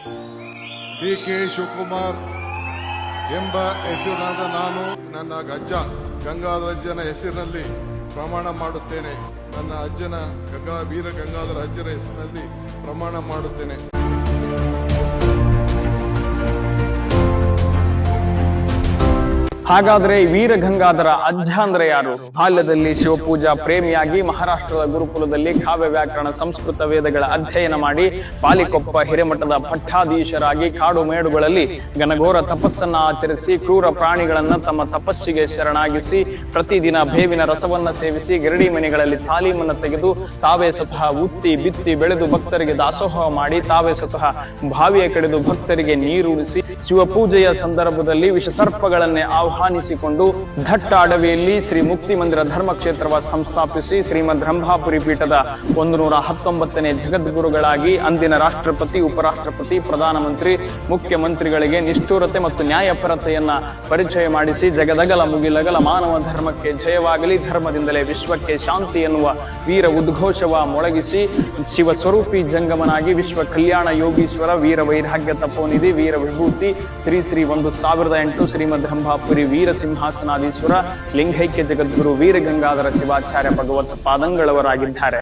ಡಿ.ಕೆ. ಶಿವಕುಮಾರ್ ಎಂಬ ಹೆಸರಿನಾದ ನಾನು ನನ್ನ ಅಜ್ಜ ಗಂಗಾಧರಜ್ಜನ ಹೆಸರಿನಲ್ಲಿ ಪ್ರಮಾಣ ಮಾಡುತ್ತೇನೆ. ನನ್ನ ಅಜ್ಜನ ವೀರ ಗಂಗಾಧರ ಅಜ್ಜನ ಹೆಸರಿನಲ್ಲಿ ಪ್ರಮಾಣ ಮಾಡುತ್ತೇನೆ. ಹಾಗಾದ್ರೆ ವೀರ ಗಂಗಾಧರ ಅಜ್ಜ ಅಂದ್ರೆ ಯಾರು? ಬಾಲ್ಯದಲ್ಲಿ ಶಿವಪೂಜಾ ಪ್ರೇಮಿಯಾಗಿ ಮಹಾರಾಷ್ಟ್ರದ ಗುರುಕುಲದಲ್ಲಿ ಕಾವ್ಯ ವ್ಯಾಕರಣ ಸಂಸ್ಕೃತ ವೇದಗಳ ಅಧ್ಯಯನ ಮಾಡಿ ಬಾಲಿಕೊಪ್ಪ ಹಿರೇಮಠದ ಪಟ್ಟಾಧೀಶರಾಗಿ ಕಾಡು ಮೇಡುಗಳಲ್ಲಿ ಘನಘೋರ ತಪಸ್ಸನ್ನ ಆಚರಿಸಿ ಕ್ರೂರ ಪ್ರಾಣಿಗಳನ್ನ ತಮ್ಮ ತಪಸ್ಸಿಗೆ ಶರಣಾಗಿಸಿ ಪ್ರತಿದಿನ ಬೇವಿನ ರಸವನ್ನ ಸೇವಿಸಿ ಗರಡಿ ಮನೆಗಳಲ್ಲಿ ತಾಲೀಮನ್ನ ತೆಗೆದು ತಾವೇ ಸ್ವತಃ ಉತ್ತಿ ಬಿತ್ತಿ ಬೆಳೆದು ಭಕ್ತರಿಗೆ ದಾಸೋಹ ಮಾಡಿ ತಾವೇ ಸ್ವತಃ ಬಾವಿಯ ಕಡೆದು ಭಕ್ತರಿಗೆ ನೀರುಣಿಸಿ ಶಿವಪೂಜೆಯ ಸಂದರ್ಭದಲ್ಲಿ ವಿಷಸರ್ಪಗಳನ್ನೇ ಆಹ್ವಾನಿಸಿಕೊಂಡು ದಟ್ಟ ಅಡವಿಯಲ್ಲಿ ಶ್ರೀ ಮುಕ್ತಿ ಮಂದಿರ ಧರ್ಮಕ್ಷೇತ್ರವ ಸಂಸ್ಥಾಪಿಸಿ ಶ್ರೀಮದ್ ರಂಭಾಪುರಿ ಪೀಠದ 119ನೇ ಜಗದ್ಗುರುಗಳಾಗಿ ಅಂದಿನ ರಾಷ್ಟ್ರಪತಿ, ಉಪರಾಷ್ಟ್ರಪತಿ, ಪ್ರಧಾನಮಂತ್ರಿ, ಮುಖ್ಯಮಂತ್ರಿಗಳಿಗೆ ನಿಷ್ಠುರತೆ ಮತ್ತು ನ್ಯಾಯಪರತೆಯನ್ನ ಪರಿಚಯ ಮಾಡಿಸಿ ಜಗದಗಲ ಮುಗಿಲಗಲ ಮಾನವ ಧರ್ಮಕ್ಕೆ ಜಯವಾಗಲಿ, ಧರ್ಮದಿಂದಲೇ ವಿಶ್ವಕ್ಕೆ ಶಾಂತಿ ಎನ್ನುವ ವೀರ ಉದ್ಘೋಷವ ಮೊಳಗಿಸಿ ಶಿವ ಸ್ವರೂಪಿ ಜಂಗಮನಾಗಿ ವಿಶ್ವ ಕಲ್ಯಾಣ ಯೋಗೀಶ್ವರ ವೀರ ವೈರಾಗ್ಯ ತಪೋನಿಧಿ ವೀರ ವಿಭೂತಿ ಶ್ರೀ 1008 ಶ್ರೀಮದ್ ರಂಭಾಪುರಿ ವೀರ ಸಿಂಹಾಸನಾಧೀಶ್ವರ ಲಿಂಗೈಕ್ಯ ಜಗದ್ಗುರು ವೀರ ಗಂಗಾಧರ ಶಿವಾಚಾರ್ಯ ಭಗವತ್ ಪಾದಂಗಳವರಾಗಿದ್ದಾರೆ.